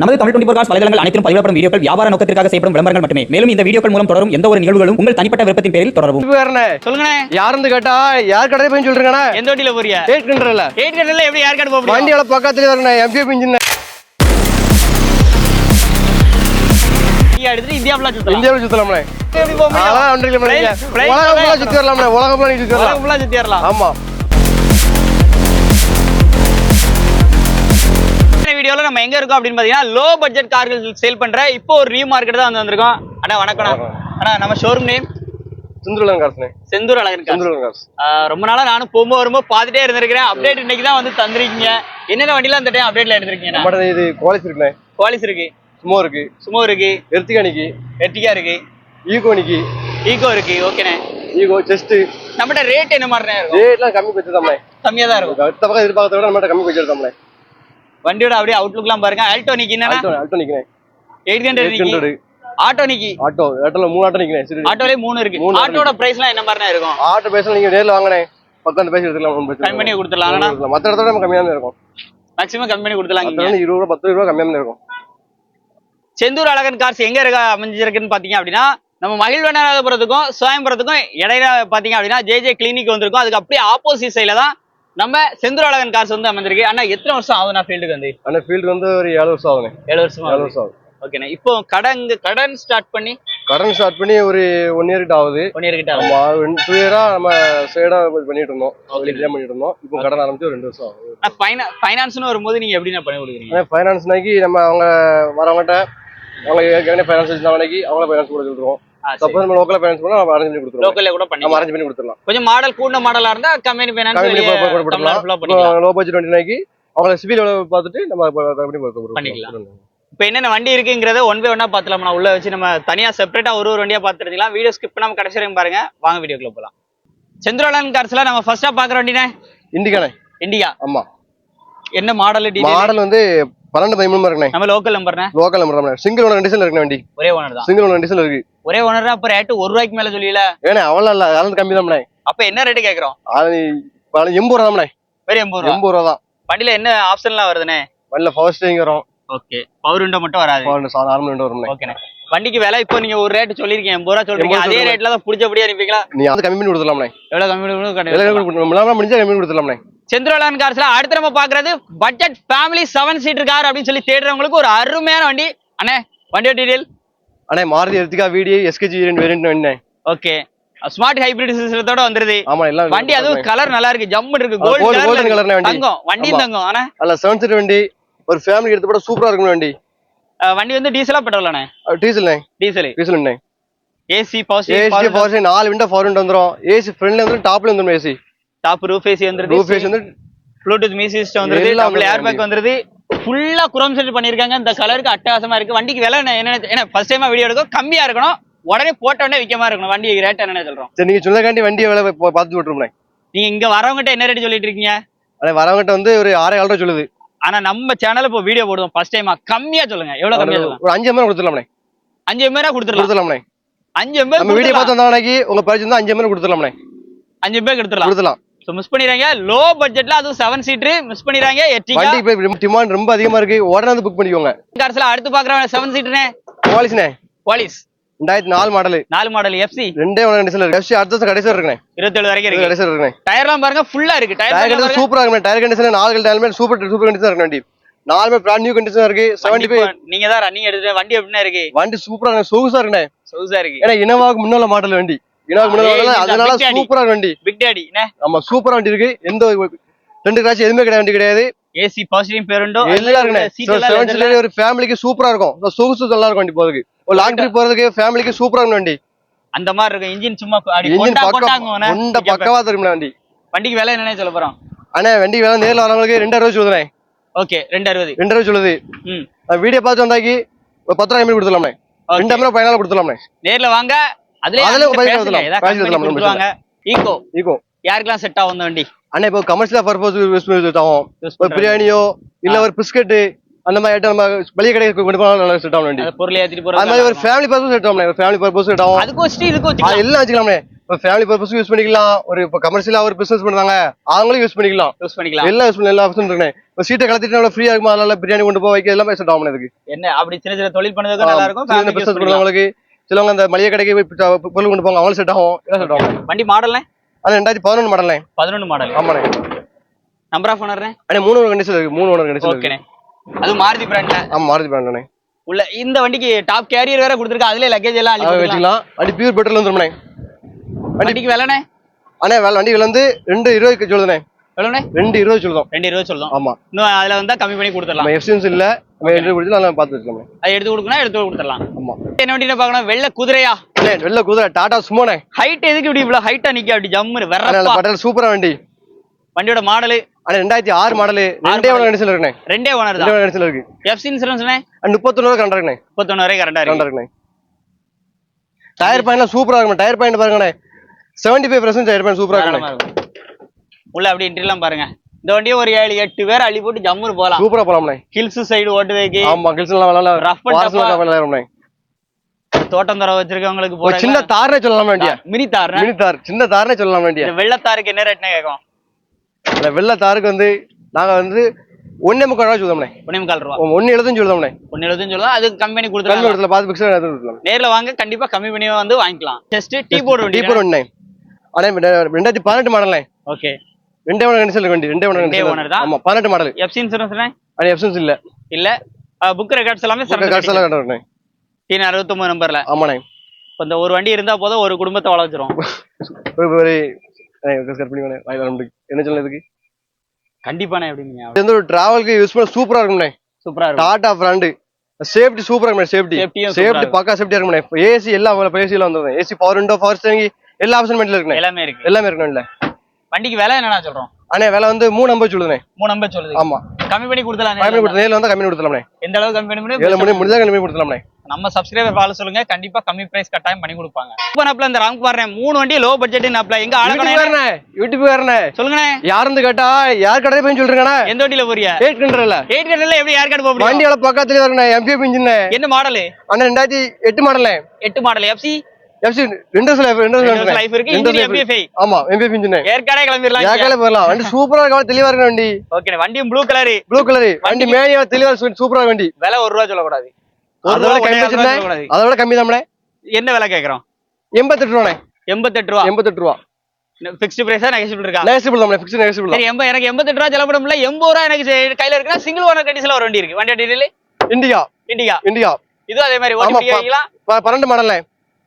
நமது தமிழ் 24 காஸ் வலைதளங்கள் அனைத்தும் பதிவிடப்படும் வீடியோக்கள் வியாபார நோக்கத்திற்காக செய்யப்படும் விளம்பரங்கள் மட்டுமே. மேலும் இந்த வீடியோக்கள் மூலம் தொடரும் எந்த ஒரு நிகழ்வுகளும் உங்கள் தனிப்பட்ட விருப்பத்தின் பேரில் தொடரவும். சொல்லுங்க. யாருந்து கேட்டா யார் கடையில போய் சொல்றீங்கண்ணா? எந்த வண்டியில போறியா? 8 கண்டர்ல. 8 கண்டர்ல எப்படி யார் கடை போறீங்க? வண்டியோட பக்கத்துல வரணும் எம்ஜிஎஃப் இன்ஜின். நீங்க எடுத்து இந்தியாவுல சுத்தலாம். இந்தியாவுல சுத்தலாம்ண்ணே. எப்படி போக முடியும்? அதான் ஒன்றில மணிங்க. உலகம் சுத்தி வரலாம்ண்ணே. உலகம் சுத்தி வரலாம். உலகம் சுத்தி வரலாம். ஆமா. வீடியோல நம்ம எங்க இருக்கோம் அப்படின்னு பாத்தீங்கன்னா லோ பட்ஜெட் கார்கள் சேல் பண்ற இப்போ ஒரு நியூ மார்க்கெட் தான் வந்திருக்கோம். அண்ணா வணக்கம் அண்ணா. நம்ம ஷோரூம் நேம் செந்தூர் கார்ஸ்ண்ணே. செந்தூர் அழகன் கார்ஸ். ரொம்ப நாளா நானும் போகும்போது வரும்போது பாத்துட்டே இருந்திருக்கிறேன். அப்டேட் இன்னைக்கு தான் வந்து தந்திருக்கீங்க. என்னென்ன வண்டிலாம் அந்த டைம் அப்டேட்ல எடுத்திருக்கீங்க? நம்மட்ட இது குவாலிஸ் இருக்குண்ணே. குவாலிஸ் இருக்கு, சுமோ இருக்கு, எர்டிகா இருக்கு, ஈகோ இருக்கு. ஓகேண்ணே. ஈகோ ஜஸ்ட் நம்மகிட்ட ரேட் என்ன மாதிரி இருக்கும்? ரேட்லாம் கம்மி வச்சிருந்தோம்ண்ணே. கம்மியா தான் இருக்கும். அடுத்த பக்கம் எதிர்பார்க்கறத விட நம்மகிட்ட கம்மி வச்சிருந்தோம்ண்ணே. வண்டியோட அப்படியே அவுட்லுக்லாம் பாருங்க. ஆல்டோ நிக்கி என்னன்னா? ஆல்டோ நிக்கனே. 800 நிக்கி. ஆட்டோ நிக்கி. ஆட்டோல 3 ஆட்டோ நிக்கனே. ஆட்டோலயே 3 இருக்கு. ஆட்டோட பிரைஸ்லாம் என்ன மாதிரினா இருக்கும்? ஆட்டோ பிரைஸ்லாம் நீங்க நேர்ல வாங்கனே. 10 பைசா எடுத்துக்கலாம். கம்மி பண்ணி கொடுத்துடலாம்னா? மத்த இடத்தோட நம்ம கம்மியா தான் இருக்கும். மேக்ஸिमम கம்மி பண்ணி கொடுத்துடலாம். இங்க 20 ரூபாய் 10 ரூபாய் கம்மியா தான் இருக்கும். செந்தூர் அழகன் கார்ஸ் எங்க இருக்க அமைஞ்சிருக்குன்னு பாத்தீங்க அப்படின்னா நம்ம மகிழ்வனராதபுரத்துக்கும் சுயம்புரத்துக்கும் இடையில பாத்தீங்க அப்படின்னா ஜே கிளினிக் வந்திருக்கும். அதுக்கு அப்படியே ஆப்போசிட் சைட்ல தான் நம்ம செந்தூர் அழகன் கார்ஸ் வந்து அமைஞ்சிருக்கு. அண்ணா எத்தனை வருஷம் ஆகுது நான் ஃபீல்டுக்கு வந்து? அண்ணா ஃபீல்டு வந்து ஒரு 7 வருஷம் ஆகுது. 7 வருஷம் ஆகுது. ஓகேண்ணா. இப்போ கடன் ஸ்டார்ட் பண்ணி ஒரு 1 இயர் கிட்ட ஆகுது. 1 இயர் கிட்ட ஆகுது. ஆமா. 2 இயரா நம்ம சைடா பண்ணிட்டு இருந்தோம். வெளியில பண்ணிட்டு இருந்தோம். இப்போ கடன் ஆரம்பிச்சு 2 வருஷம் ஆகுது. ஃபைனான்ஸ்னு வரும்போது நீங்க எப்படி பண்ணி கொடுக்குறீங்க? ஃபைனான்ஸ்னாக்கி நம்ம அவங்க வரவங்கட்ட அவங்க ஏற்கனவே ஃபைனான்ஸ் வச்சிருந்தாங்கனாக்கி அவங்கள ஃபைனான்ஸ் கூட கொடுத்துருவோம். சப்போஸ் நம்ம லோக்கல்ல ஃபைனான்ஸ் பண்ணா நம்ம அரேஞ்ச் பண்ணி கொடுத்துருவோம். லோக்கல்ல கூட பண்ணி நம்ம அரேஞ்ச் பண்ணி கொடுத்துறலாம். கொஞ்சம் மாடல் கூடுன மாடலா இருந்தா கம்பெனி ஃபைனான்ஸ் பண்ணிக்கலாம். லோ பட்ஜெட் வண்டினாக்கி அவங்கள சிபில் பார்த்துட்டு நம்ம பண்ணிக்கலாம். இப்போ என்னென்ன வண்டி இருக்குங்கிறத ஒன் பை ஒன்னா பாத்துலாமா? உள்ள வச்சு நம்ம தனியா செப்பரேட்டா ஒரு வண்டியா பாத்துக்கலாம். வீடியோ ஸ்கிப் பண்ணாம கடைசி வரைக்கும் பாருங்க. வாங்க வீடியோக்குள்ள போலாம். செந்தூர் அழகன் கார்ஸ்ல நம்ம ஃபர்ஸ்டா பாக்குற வண்டினா இண்டிகா. ஆமா. என்ன மாடல்? மாடல் வந்து 12 இருக்குண்ணே. நம்ம லோக்கல் நம்பர்ண்ணே. Local number. சிங்கிள் ஓனர் கண்டிஷன்ல இருக்கு வண்டி. ஒரே ஓனர் தான். சிங்கிள் ஓனர் கண்டிஷன்ல இருக்கு. ஒரே ஓனர் அப்ப ரேட் 1 ரூபாய்க்கு மேல சொல்லல. ஏனே அவ்வளவு இல்ல. அதனால கம்மி தான்ண்ணே. அப்ப என்ன ரேட் கேக்குறோம்? அது 80 ரூபாய் தான்ண்ணே. வேற 80 ரூபாய் தான். வண்டில என்ன ஆப்ஷன்லாம் வருதுனே? வண்டில பவர் ஸ்டீரிங் வரும். ஓகே. பவர் விண்டோ மட்டும் வராது. நார்மல் விண்டோ வரும்ண்ணே. ஓகேண்ணே. வண்டிக்கு விலை இப்போ நீங்க ஒரு ரேட் சொல்லிருக்கீங்க 80 ரூபாய் சொல்றீங்க. அதே ரேட்ல தான் புடிச்சபடியா அனுப்பிங்களா? நீ அது கம்மி பண்ணி கொடுத்துடலாம்ண்ணே. எவ்வளவு கம்மி பண்ணி முடிஞ்சா கம்மி பண்ணி கொடுத்துடலாம்ண்ணே. செந்தூர் அழகன் கார்ஸ்ல அடுத்து நம்ம பாக்குறது பட்ஜெட் ஃபேமிலி 7 சீட்டர் கார் அப்படின்னு சொல்லி தேடுறவங்களுக்கு ஒரு அருமையான வண்டி. அண்ணே வண்டியோட டீடைல்? அண்ணே Maruti Ertiga VDI SKG variant வண்டி. ஓகே. ஸ்மார்ட் ஹைபிரிட் சிஸ்டத்தோட வந்துருது. ஆமா எல்லாம் வண்டி அதுவும் கலர் நல்லா இருக்கு. ஜம்முன்னு இருக்கு. கோல்டன் கலர்ல வண்டி. தங்கம் வண்டி தங்கம். அண்ணே அல்ல 7 சீட்டர் வண்டி. ஒரு ஃபேமிலி எடுத்து போட சூப்பரா இருக்கும் வண்டி. வண்டி வந்து டீசலா பெட்ரோலானே? டீசல்ண்ணே. AC power 4 window power window வந்துரும். ஏசி ஃப்ரண்ட்ல வந்து டாப்ல வந்துரும். ஏசி டாப் ரூஃப் ஏசி வந்துருது. ப்ளூடூத் மியூசிக் சிஸ்டம் வந்துருது. டபுள் ஏர் பேக் வந்துருது. ஃபுல்லா குரோம் செட் பண்ணிருக்காங்க. இந்த கலருக்கு அட்டகாசமா இருக்கு. வண்டிக்கு விலை என்ன ஃபர்ஸ்ட் டைமா வீடியோ எடுக்கும். கம்மியா இருக்கணும். உடனே போட்ட உடனே விக்கமா இருக்கணும். வண்டி ரேட் என்ன சொல்றோம்? சரி நீங்க சொன்னகாண்டி வண்டியை விலை பார்த்து விட்டுருமே. நீங்க இங்க வரவங்ககிட்ட என்ன ரேட் சொல்லிட்டு இருக்கீங்க? வரவங்ககிட்ட வந்து ஒரு 6,000 ரூபாய் சொல்லுது. ஆனா நம்ம சேனல்ல இப்போ வீடியோ போடுவோம் ஃபர்ஸ்ட் டைமா. கம்மியா சொல்லுங்க. எவ்வளவு கம்மியா சொல்லுங்க? ஒரு 5 எம்ஆர் கொடுத்துடலாம்ண்ணே. 5 எம்ஆர் கொடுத்துடலாம்ண்ணே. 5 எம்ஆர் நம்ம வீடியோ பார்த்து வந்தாங்கனாக்கி உங்க பிரைஸ் இருந்தா 5 எம்ஆர் கொடுத்துடலாம்ண்ணே. 5 எம்ஆர் கொடுத்துடலாம். சோ மிஸ் பண்ணிராங்க. லோ பட்ஜெட்ல அதுவும் 7 சீட்டர் மிஸ் பண்ணிராங்க. எர்டிகா வண்டி இப்ப டிமாண்ட் ரொம்ப அதிகமா இருக்கு. உடனே வந்து புக் பண்ணிக்கோங்க. கார்ஸ்ல அடுத்து பாக்குற 7 சீட்டர்னே குவாலிஸ்ண்ணே. Qualis 2004 model. 4 model FC. ரெண்டே ஓனர் கண்டிஷன்ல இருக்கு. FC அடுத்த வருஷம் கடைசி இருக்குண்ணே. 27 வரைக்கும் இருக்கு. கடைசி இருக்குண்ணே. டயர்லாம் பாருங்க ஃபுல்லா இருக்கு. டயர் சூப்பரா இருக்குண்ணே. Tyre condition 4 tyre super condition இருக்கு வண்டி. 4 மே பிராண்ட் நியூ கண்டிஷன் இருக்கு. 75 நீங்க தான் ரன்னிங் எடுத்து வண்டி எப்படினா இருக்கு? வண்டி சூப்பரா இருக்கு. சொகுசா இருக்குண்ணே. சொகுசா இருக்கு. ஏன்னா இனோவாக்கு முன்னால மாடல் வண்டி. இனோவாக்கு முன்னால மாடல் அதனால சூப்பரா வண்டி. பிக் டாடி என்ன? ஆமா சூப்பரா வண்டி இருக்கு. எந்த 2 கிராஷ் எதுமே கிடையாது. வண்டி கிடையாது. ஏசி பாசிட்டிவ் பேருண்டோ எல்லாம் இருக்குண்ணே. 7 சீட்டர் ஒரு ஃபேமிலிக்கு சூப்பரா இருக்கும். சொகுசு நல்லா இருக்கும் வண்டி போறதுக்கு. ஒரு லாங் ட்ரிப் போறதுக்கு ஃபேமிலிக்கு சூப்பரா இருக்கும் வண்டி. அந்த மாதிரி இருக்கும். இன்ஜின் சும்மா இன்ஜின் பக்கவா தெரியுமா வண்டி. வண்டிக்கு விலை என்னன்னு சொல்ல போறோம்? அண்ணே வண்டி விலை நேர்ல வரவங்களுக்கு 2060 சொல்லுதே. ஓகே 260 சொல்லுது. வீடியோ பார்த்து வந்தாக்கி ஒரு 10 ரூபாய் கம்மி கொடுத்துடலாம்ண்ணே. 2 ரூபாய் ஃபைனலா கொடுத்துடலாம்ண்ணே. நேர்ல வாங்க. அதுல கொடுத்துருவாங்க. ஈகோ யாருக்கெல்லாம் செட் ஆகும் அந்த வண்டி? அண்ணே இப்போ கமர்ஷியல் பர்பஸ் யூஸ் ஆகும். ஒரு பிரியாணியோ இல்ல ஒரு பிஸ்கட் அந்த மாதிரி ஐட்டம் நம்ம வெளிய கடைக்கு கொண்டு போனா நல்லா செட் ஆகும் வண்டி. பொருளை ஏத்திட்டு போறது. அந்த மாதிரி ஒரு ஃபேமிலி பர்பஸ் செட் ஆகும். ஃபேமிலி பர்பஸ் செட் ஆகும். அதுக்கு வச்சு இதுக்கு வச்சு எல்லாம் வச்சுக்கலாம்ண்ணே. இப்போ ஃபேமிலி பர்பஸ்க்கு யூஸ் பண்ணிக்கலாம், ஒரு இப்போ கமர்ஷியலா ஒரு பிசினஸ் பண்றாங்க அவங்களும் யூஸ் பண்ணிக்கலாம், எல்லாம் யூஸ் பண்ணி எல்லா ஆப்ஷன் இருக்குண்ணே. இப்போ சீட்டை கலத்திட்டு நம்ம ஃப்ரீயா இருக்குமா, அதனால பிரியாணி கொண்டு போய் வைக்க எல்லாமே செட் ஆகும் இதுக்கு. என்ன அப்படி சின்ன சின்ன தொழில் பண்ணதுக்கு நல்லா இருக்கும், சின்ன பிசினஸ் பண்ணுறவங்களுக்கு, சிலவங்க அந்த மளிகை கடைக்கு போய் பொருள் கொண்டு போவாங்க, அவங்களும் செட் ஆகும், எல்லாம் செட் ஆகும். வண்டி மாடல்ல அது 2011 மாடல்ண்ணே. 11 மாடல். ஆமாண்ணே. நம்பர் ஆஃப் ஓனர்ண்ணே? அண்ணே 3 ஓனர் கண்டிஷன் இருக்கு, 3 ஓனர் கண்டிஷன் இருக்கு. ஓகேண்ணே. அது மாருதி பிராண்ட்ல? ஆமா மாருதி பிராண்ட்ண்ணே. உள்ள இந்த வண்டிக்கு டாப் கேரியர் வேற கொடுத்துருக்கா, அதுல லக்கேஜ் எல்லாம் அள்ளி வச்சுக்கலாம். வண்டி பியூர் பெட்ரோல் வந்துரும்ண்ணே. வண்டிக்கு விலைண்ணே? அண்ணே வண்டி விலை வந்து 2.20 சொல்லுதுண்ணே. எவ்வளோண்ணே? 2.20 சொல்லுதோம். 2.20 சொல்லுதோம். ஆமா. இன்னும் அதுல வந்தா கம்மி பண்ணி கொடுத்துடலாம். எஃப்சிஎன்ஸ் இல்ல, நம்ம எடுத்து கொடுத்து நல்லா பார்த்து வச்சுக்கலாம். அது எடுத்து கொடுக்கணும், எடுத்து கொடுத்துடலாம். ஆமா. என்ன வண்டின்னு பார்க்கணும், வெள்ளை குதிரையா? வெள்ளை குதிரை டாடா சுமோண்ணே. ஹைட் எதுக்கு இப்படி இவ்வளவு ஹைட்டா நிக்க, அப்படி ஜம்முன்னு வெறப்பா? பட்டல் சூப்பரா வண்டி. வண்டியோட மாடல் அண்ணே 2006 மாடல், 2 ஓனர் கண்டிஷன்ல இருக்குண்ணே. 2 ஓனர் தான். 2 ஓனர் கண்டிஷன்ல இருக்கு. எஃப்சி இன்சூரன்ஸ்ண்ணே? 31 வரை கரெக்டா இருக்குண்ணே. 31 வரை கரெக்டா இருக்குண்ணே. டயர் பாயிண்ட்லாம் சூப்பரா இருக்கும். டயர் பாயிண்ட் பாருங்கண்ணே, 75% டயர் பாயிண்ட் சூப்பரா இருக்கும். உள்ள அப்படி இன்ட்ரிலாம் பாருங்க. இந்த வண்டியை ஒரு 7-8 பேர் அள்ளி போட்டு ஜம்முன்னு போலாம், சூப்பரா போலாம்ண்ணே. ஹில்ஸ் சைடு ஓட்டுறதுக்கு. ஆமா ஹில்ஸ் எல்லாம் நல்லா ரஃப் அண்ட் டஃப்பா தோட்டம் தர வச்சிருக்கவங்களுக்கு போற சின்ன தார்னே சொல்லலாம் வண்டியா. மினி தார், மினி தார், சின்ன தார்னே சொல்லலாம் வண்டியா. இந்த வெள்ளை தாருக்கு என்ன ரேட்னே கேட்கும்? அந்த வெள்ளை தாருக்கு வந்து நாங்க வந்து 1.25 ரூபா சொல்லுவோம்ண்ணே. 1.25 ரூபா. 1.70 சொல்லுவோம்ண்ணே. 1.70 சொல்லலாம். அது கம்பெனி கொடுத்துருக்காங்க. பார்த்து பிக்ஸ் எடுத்துக்கலாம். நேர்ல வாங்க, கண்டிப்பா கம்மி பண்ணி வந்து வாங்கிக்கலாம். ஜஸ்ட் டீ போர்டு வண்டி. டீ போர்டு வண்டி. அண்ணே 2018 மாடல்ண்ணே. ஓகே. 2 ஓனர் கண்டிஷன்ல வண்டி. 2 ஓனர் தான். ஆமா 18 மாடல். எஃப்சி இன்சூரன்ஸ்ண்ணே? அண்ணே எஃப்சிஎன்ஸ் இல்ல. இல்ல. புக் ரெக்கார்ட்ஸ் எல்லாமே புக் ரெக்கார்ட்ஸ் எல்லாம் கரெக்டாண்ணே. T 69 நம்பர்ல. ஆமாண்ணே. இப்ப இந்த ஒரு வண்டி இருந்தா போதும், ஒரு குடும்பத்தை வளர்ச்சிரும். என்ன சொல்ல இதுக்கு கண்டிப்பாண்ணே. எப்படிங்க இது வந்து ஒரு டிராவலுக்கு யூஸ் பண்ண சூப்பரா இருக்கும்ண்ணே. சூப்பரா இருக்கும். டாடா பிராண்ட். சேஃப்டி சூப்பரா இருக்கும். சேஃப்டி பக்கா சேஃப்டியா இருக்கும். ஏசி எல்லாம் ஏசி எல்லாம் வந்துரும். AC power window, power steering எல்லா ஆப்ஷன் மெட்ல இருக்கு. எல்லாமே இருக்கு. எல்லாமே இருக்குண்ணே. வண்டிக்கு விலை என்னன்னா சொல்றோம்? அண்ணே விலை வந்து 3.50 சொல்லுதுண்ணே. 3.50 சொல்லுது. ஆமா கம்மி பண்ணி கொடுத்தலாம். கம்மி கொடுத்து நேர்ல வந்தா கம்மி கொடுத்தலாம்ண்ணே. எந்த அளவுக்கு கம்மி பண்ணி முடிஞ்சா கம்மி கொடுத்தலாம்ண்ணே. நம்ம சப்ஸ்கிரைபர் ஃபாலோ சொல்லுங்க, கண்டிப்பா கம்மி பிரைஸ் கட்டாயம் பண்ணி கொடுப்பாங்க. இப்போ நாப்ல இந்த ராம்குமார் 3 வண்டி லோ பட்ஜெட் நாப்ல எங்க ஆளக்கணே யூடியூப் வரனே சொல்லுங்கண்ணே. யாருந்து கேட்டா யார் கடை போய் சொல்றீங்கண்ணே. எந்த வண்டியில போறியா? 8 கண்டர்ல. 8 கண்டர்ல எப்படி யார் கடை போக முடியும்? வண்டியோட பக்கத்துல வரனே. MPF engine. என்ன மாடல்? அண்ணா 2008 model. 8 model. FC windows life இருக்கு. Engine MPF. ஆமா எம்பிஎஃப் இன்ஜின். ஏர்காடே கிளம்பிரலாம். ஏர்காடே போறலாம். வண்டி சூப்பரா இருக்கு, தெளிவா இருக்கு வண்டி. ஓகே. வண்டியும் ப்ளூ கலர். வண்டி மேனியா தெளிவா சூப்பரா வண்டி. விலை 1 ரூபாய் சொல்ல கூடாது. அதோட கம்மி தான். என்ன விலை கேக்குறோம்? 88 ரூபாண்ணே. 88 ரூபா. 88 ரூபா. ஃபிக்ஸ்ட் பிரைஸா நெகோஷியபிள் இருக்கா? நெகோஷியபிள் தான். ஃபிக்ஸ்ட் நெகோஷியபிள் தான். சரி, எனக்கு 88 ரூபா செலவு பண்ண முடியல. 80 ரூபா எனக்கு கையில இருக்குன்னா சிங்கிள் ஓனர் கண்டிஷன்ல ஒரு வண்டி இருக்கு. வண்டி டீடைல் இண்டிகா. இது அதே மாதிரி ஓட்டி வைக்கீங்களா? 12 மாடல்ல.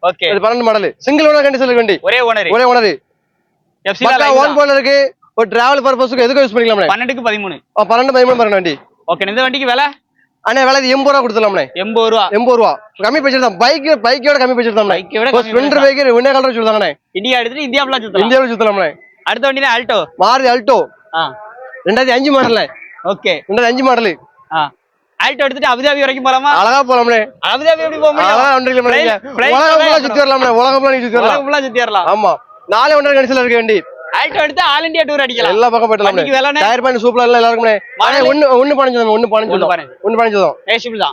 ஓகே. இது 12 மாடல். சிங்கிள் ஓனர் கண்டிஷன்ல இருக்கு வண்டி. ஒரே ஓனர். எஃப்சி ல ஒன் போல இருக்கு. ஒரு டிராவல் பர்பஸ்க்கு எதுக்கு யூஸ் பண்ணிக்கலாம்ண்ணே. 12 க்கு 13. 12 பாருங்க வண்டி. ஓகே. இந்த வண்டிக்கு விலை அண்ணே விலை 80 ரூபா கொடுத்துலாம்ண்ணே. 80 ரூபா. 80 ரூபா. கம்மி பட்ஜெட் தான். பைக்கோட கம்மி பட்ஜெட் தான். ஸ்ப்ளெண்டர் பைக் ஒண்ணே கலர் சொல்றாங்கண்ணே. இந்தியா எடுத்துட்டு இந்தியாவுல சுத்தலாம்ண்ணே. அடுத்த வண்டினா ஆல்டோ. மாருதி ஆல்டோ. 2005 மாடல்ல. ஓகே. 2005 மாடல். ஆல்டோ எடுத்துட்டு அபுதாபி வரைக்கும் போலாமா? அழகா போலாம்ண்ணே. அபுதாபி எப்படி போக முடியும்? அழகா வண்டிக்குள்ள உலகம் சுத்தி வரலாம்ண்ணே. உலகம் சுத்தி வரலாம். ஆமா 4 ஒன்றரை கண்டிஷன்ல இருக்கு வண்டி. ஆல்டோ எடுத்து ஆல் இந்தியா டூர் அடிக்கலாம். எல்லா பக்கம் போயிடலாம். டயர் பாயிண்ட் சூப்பரா இல்ல எல்லாருக்குமே. அண்ணே 1.15 நெகோஷியபிள்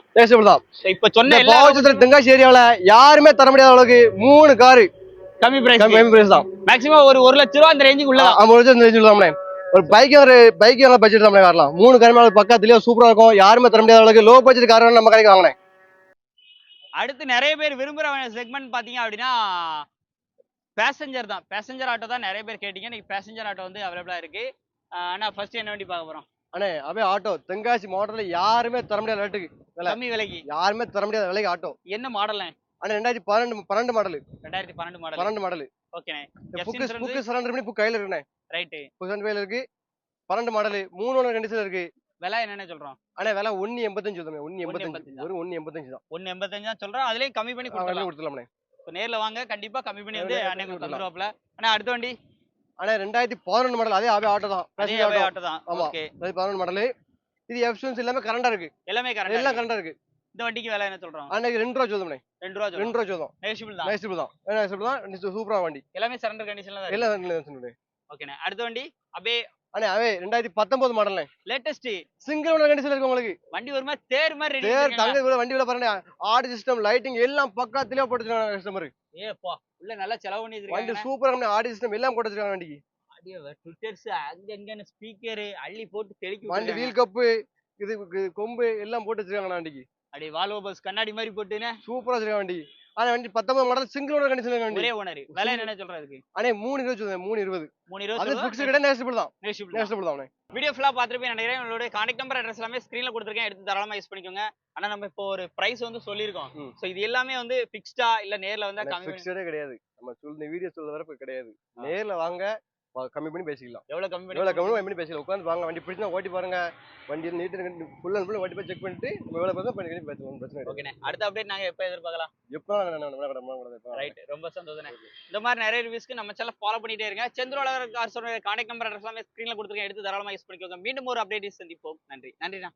தான். இப்ப சொன்ன எல்லா பாவச்சத்திர தெங்காசி ஏரியாவுல யாருமே தர முடியாத அளவுக்கு 3 கார் கம்மி பிரைஸ் தான். மேக்ஸிமம் ஒரு 1 லட்சம் ரூபாய் அந்த ரேஞ்சுக்கு உள்ள தான். 1 லட்சம் ரேஞ்சுல தான். ஒரு பைக் பட்ஜெட் தான் வரலாம். 3 கார் பக்கத்துலயே சூப்பரா இருக்கும். யாருமே தர முடியாத அளவுக்கு லோ பட்ஜெட் கார் நம்ம கடைக்கு வாங்கினேன். அடுத்து நிறைய பேர் விரும்புற செக்மெண்ட் பாத்தீங்க அப்படின்னா பேசஞ்சர் தான். பேசஞ்சர் ஆட்டோ தான் நிறைய பேர் கேட்டீங்க. இன்னைக்கு பேசஞ்சர் ஆட்டோ வந்து அவைலபிளா இருக்கு. ஆனா ஃபர்ஸ்ட் என்ன வண்டி பார்க்க போறோம்? அண்ணே அப்படியே ஆட்டோ தென்காசி மாவட்டத்துல யாருமே தர முடியாத ரேட்டுக்கு கம்மி விலைக்கு யாருமே தர முடியாத விலைக்கு ஆட்டோ. என்ன மாடல்? அண்ணே 2012 மாடல். 2012 மாடல். ஓகேண்ணே. புக் சரண்டர் பண்ணி புக் கையில இருக்குண்ணே. ரைட். புக் சரண்டர் கையில இருக்கு. 12 மாடல் 3 ஓனர் கண்டிஷன்ல இருக்கு. விலை என்னன்னு சொல்றோம்? அண்ணே விலை 1.85 சொல்றேன். 1.85 ஒரு 1.85 தான். 1.85 தான் சொல்றோம். அதுலயும் கம்மி பண்ணி கொடுத்துடலாம்ண்ணே. நேர்ல வாங்க, கண்டிப்பா கம்மி பண்ணி வந்து அண்ணே தந்துருவாப்ல. அண்ணா அடுத்த வண்டி அண்ணே 2011 மாடல். அதே ஆட்டோ தான். ஆட்டோ தான். ஓகே. 2011 மாடல். இது எஃப்சிஎன்ஸ் எல்லாமே கரண்டா இருக்கு. எல்லாமே கரண்டா இருக்கு. இந்த வண்டிக்கு விலை என்ன சொல்றோம்? அண்ணே 2 ரூபாய் சொல்லும்ண்ணே. 2 ரூபாய் சொல்லும். நெகோஷியபிள் தான். நெகோஷியபிள் தான். சூப்பரா வண்டி. எல்லாமே சரண்டர் கண்டிஷன்ல தான். எல்லாம் சொல்லுங்க. ஓகேண்ணே. அடுத்த வண்டி அப்படியே அண்ணே அவே 2019 மாடல்ண்ணே, லேட்டஸ்ட் சிங்கிள் ஓனர் கண்டிஷன்ல இருக்கு உங்களுக்கு. வண்டி ஒரு மாதிரி தேர் மாதிரி ரெடி தேர் தங்க கூட வண்டி உள்ள பாருங்க, ஆடி சிஸ்டம் லைட்டிங் எல்லாம் பக்கா தெளிவா போட்டு வச்சிருக்காங்க கஸ்டமர். ஏப்பா உள்ள நல்லா செலவு பண்ணி வண்டி வச்சிருக்காங்க. சூப்பரா ஆடி சிஸ்டம் எல்லாம் போட்டு வச்சிருக்காங்க வண்டிக்கு. ஆடியோ ட்விட்டர்ஸ் அங்க அங்கன்னு ஸ்பீக்கர் அள்ளி போட்டு தெளிக்கி வண்டி விட்டுருக்காங்க. வீல் கப்பு கொம்பு எல்லாம் போட்டு வச்சிருக்காங்க வண்டிக்கு. அப்படியே வால்வோ பஸ் கண்ணாடி மாதிரி போட்டுன்னு சூப்பரா வச்சிருக்காங்க வண்டி. ஆனா வண்டி 19 மாடல் சிங்கிள் ஓனர் கண்டிஷன்ல இருக்கு வண்டி. ஒரே ஓனர். விலை என்ன சொல்றதுக்கு? அண்ணே 320 சொல்லுங்க, 320. 320 அது ஃபிக்ஸ்ட் கிடையாது, நேஷனபிள் தான். நேஷிபிள். நேஷனபிள் தான். வீடியோ ஃபுல்லா பாத்துட்டு நினைக்கிறேன். உங்களோட கான்டாக்ட் நம்பர் அட்ரஸ் எல்லாமே ஸ்கிரீன்ல கொடுத்துருக்கேன், எடுத்து தாராளமா யூஸ் பண்ணிக்கோங்க. ஆனா நம்ம இப்போ ஒரு பிரைஸ் வந்து சொல்லியிருக்கோம். சோ இது எல்லாமே வந்து ஃபிக்ஸ்டா இல்ல நேர்ல வந்தா கம்மி ஃபிக்ஸ்டே கிடையாது. நம்ம சொல்ற வீடியோ சொல்ற வர கிடையாது. நேர்ல வாங்க, கம்மி பண்ணி பேசிக்கலாம். எவ்வளவு கம்மி பண்ணி பேசிக்கலாம். உட்காந்து வாங்க, வண்டி பிடிச்சா ஓட்டி பாருங்க, வண்டி நீட் ஃபுல் அண்ட் ஃபுல் ஓட்டி போய் செக் பண்ணிட்டு நம்ம எவ்வளவு பண்ணி பேசலாம், பிரச்சனை இல்லை. ஓகேண்ணே, அடுத்த அப்டேட் நாங்க எப்ப எதிர்பார்க்கலாம்? எப்போ ரைட், ரொம்ப சந்தோஷம். இந்த மாதிரி நிறைய ரிவ்யூஸ்க்கு நம்ம சேனல் ஃபாலோ பண்ணிட்டே இருங்க. செந்தூர் அழகர் கார்ஸோட கான்டாக்ட் நம்பர் அட்ரஸ் எல்லாமே ஸ்கிரீன்ல கொடுத்துருக்கேன், எடுத்து தாராளமா யூஸ் பண்ணிக்கோங்க. மீண்டும் ஒரு அப்டேட் சந்திப்போம். நன்றி. நன்றிண்ணா.